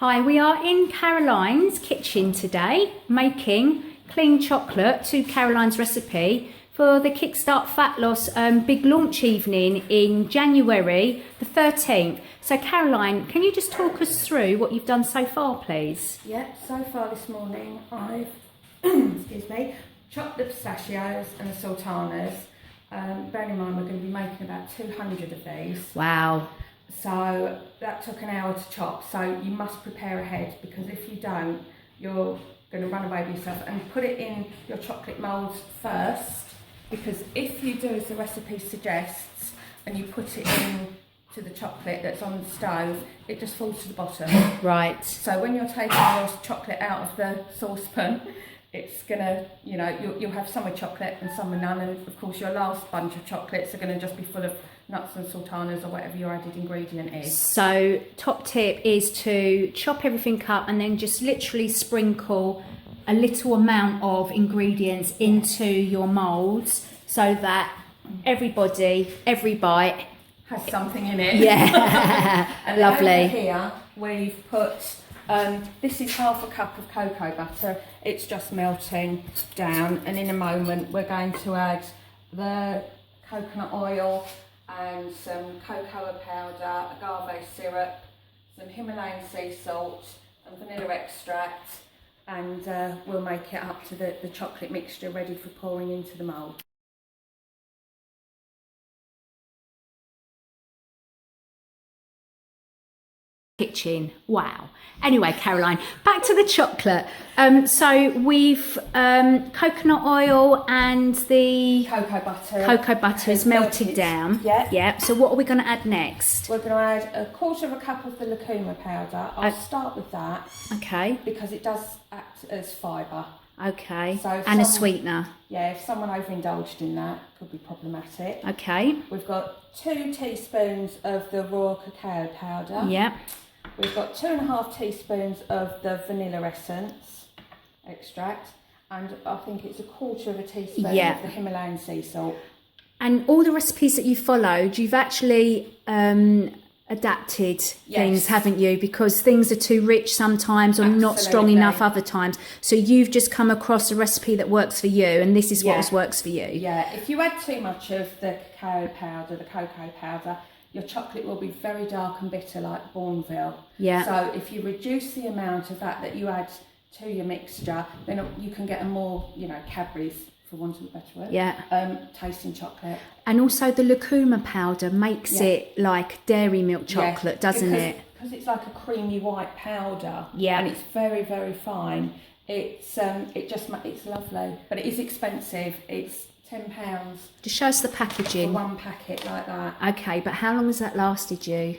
Hi, we are in Caroline's kitchen today making clean chocolate to Caroline's recipe for the Kickstart Fat Loss big launch evening in January the 13th. So Caroline, can you just talk us through what you've done so far, please? Yep, so far this morning I've excuse me, chopped the pistachios and the sultanas. Bearing in mind we're going to be making about 200 of these. Wow. So that took an hour to chop, so you must prepare ahead, because if you don't, you're going to run away with yourself. And put it in your chocolate moulds first, because if you do as the recipe suggests and you put it in to the chocolate that's on the stove, it just falls to the bottom. Right. So when you're taking your chocolate out of the saucepan, it's gonna, you'll have some with chocolate and some with none, and of course your last bunch of chocolates are gonna just be full of nuts and sultanas or whatever your added ingredient is. So top tip is to chop everything up and then just literally sprinkle a little amount of ingredients into your moulds so that every bite has something in it. Yeah. And lovely. Over here we've put, this is half a cup of cocoa butter. It's just melting down, and in a moment we're going to add the coconut oil and some cocoa powder, agave syrup, some Himalayan sea salt and vanilla extract, and we'll make it up to the chocolate mixture ready for pouring into the mould. Kitchen. Wow. Anyway, Caroline, back to the chocolate. So we've coconut oil and the cocoa butter is melted down. Yeah. So what are we going to add next? We're going to add a quarter of a cup of the lucuma powder. I'll start with that. Okay. Because it does act as fibre. Okay. So and a sweetener. Yeah, if someone overindulged in that, it could be problematic. Okay. We've got 2 teaspoons of the raw cacao powder. Yep. We've got 2.5 teaspoons of the vanilla essence extract, and I think it's a quarter of a teaspoon of the Himalayan sea salt. And all the recipes that you followed, you've actually adapted things, haven't you? Because things are too rich sometimes or not strong enough other times. So you've just come across a recipe that works for you, and this is what works for you. Yeah, if you add too much of the cacao powder, the cocoa powder, your chocolate will be very dark and bitter like Bourneville. Yeah. So if you reduce the amount of that you add to your mixture, then you can get a more, Cadbury's, for want of a better word, tasting chocolate. And also the lucuma powder makes it like dairy milk chocolate, doesn't it? Because it's like a creamy white powder. Yeah. And it's very, very fine. It's lovely, but it is expensive. It's £10. Just show us the packaging. For one packet like that. Okay, but how long has that lasted you?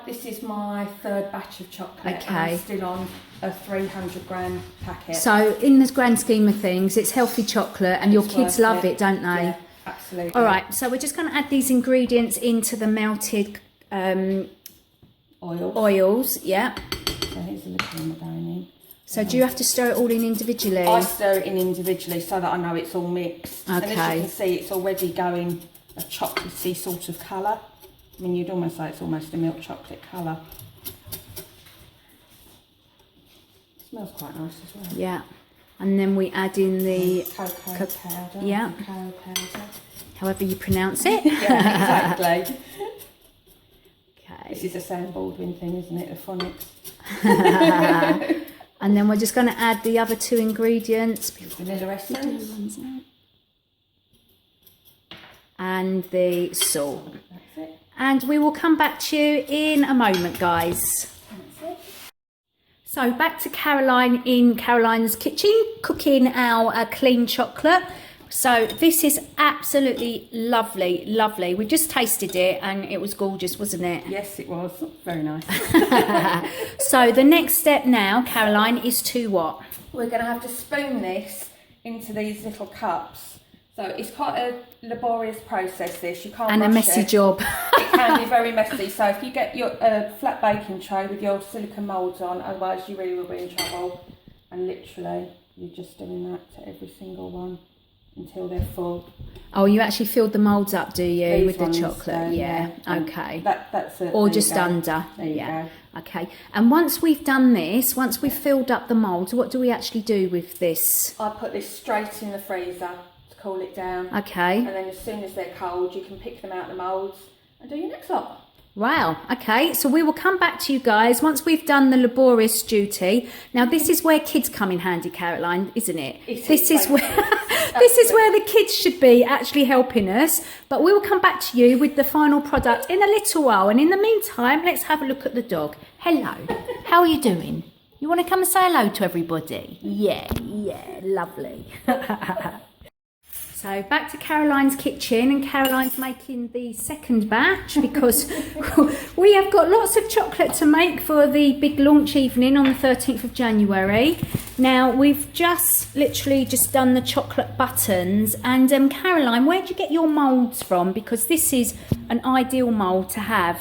This is my 3rd batch of chocolate. Okay. And I'm still on a 300 gram packet. So in the grand scheme of things, it's healthy chocolate, and your kids love it, don't they? Yeah, absolutely. All right, so we're just going to add these ingredients into the melted oils. Yeah. So here's the lucuma going in. So do you have to stir it all in individually? I stir it in individually so that I know it's all mixed. Okay. And as you can see, it's already going a chocolatey sort of colour. I mean, you'd almost say it's almost a milk chocolate colour. It smells quite nice as well. Yeah. And then we add in the cocoa powder. Yeah. Cacao powder. However you pronounce it. Yeah, exactly. Okay. This is a Sam Baldwin thing, isn't it? The phonics. And then we're just going to add the other 2 ingredients. Vanilla essence. And the salt. That's it. And we will come back to you in a moment, guys. That's it. So back to Caroline in Caroline's kitchen, cooking our clean chocolate. So this is absolutely lovely, lovely. We just tasted it and it was gorgeous, wasn't it? Yes, it was. Very nice. So the next step now, Caroline, is to what? We're going to have to spoon this into these little cups. So it's quite a laborious process, this. You can't And a messy job. It can be very messy. So if you get your flat baking tray with your silicone moulds on, otherwise you really will be in trouble. And literally, you're just doing that to every single one. until they're full. Oh, you actually filled the moulds up, do you, These with the ones, chocolate? Yeah. Okay. That's it. Or There just you go. under. There you Yeah. go. Okay. And once we've done this, once we've filled up the moulds, what do we actually do with this? I put this straight in the freezer to cool it down. Okay. And then as soon as they're cold, you can pick them out of the moulds and do your next lot. Wow. Okay. So we will come back to you guys once we've done the laborious duty. Now, this is where kids come in handy, Caroline, isn't it? This is where this is where the kids should be actually helping us. But we will come back to you with the final product in a little while. And in the meantime, let's have a look at the dog. Hello. How are you doing? You want to come and say hello to everybody? Yeah. Lovely. So back to Caroline's kitchen, and Caroline's making the second batch because we have got lots of chocolate to make for the big launch evening on the 13th of January. Now we've literally just done the chocolate buttons, and Caroline, where did you get your moulds from? Because this is an ideal mould to have.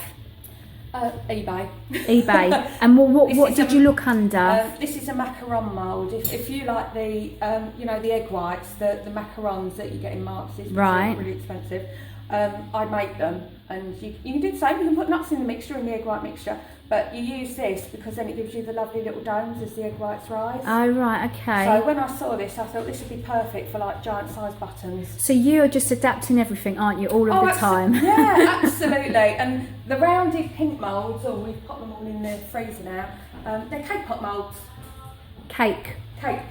eBay. eBay. And what did you look under? This is a macaron mould. If you like the the egg whites, the macarons that you get in markets, Right. are really expensive. I make them, and you can do the same. You can put nuts in the mixture, in the egg white mixture, but you use this because then it gives you the lovely little domes as the egg whites rise. Oh, right, okay. So when I saw this, I thought this would be perfect for like giant size buttons. So you're just adapting everything, aren't you, all of the time? Yeah, absolutely. And the rounded pink moulds, we've put them all in the freezer now. They're cake pop moulds. Cake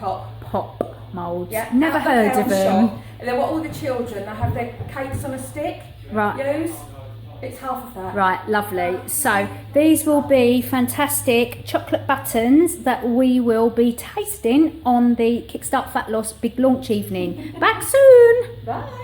Pop. moulds. Yeah. Never heard of them. Shop. They're what all the children, they have their cakes on a stick. Right. Use. It's half of that. Right, lovely. So these will be fantastic chocolate buttons that we will be tasting on the Kickstart Fat Loss big launch evening. Back soon. Bye.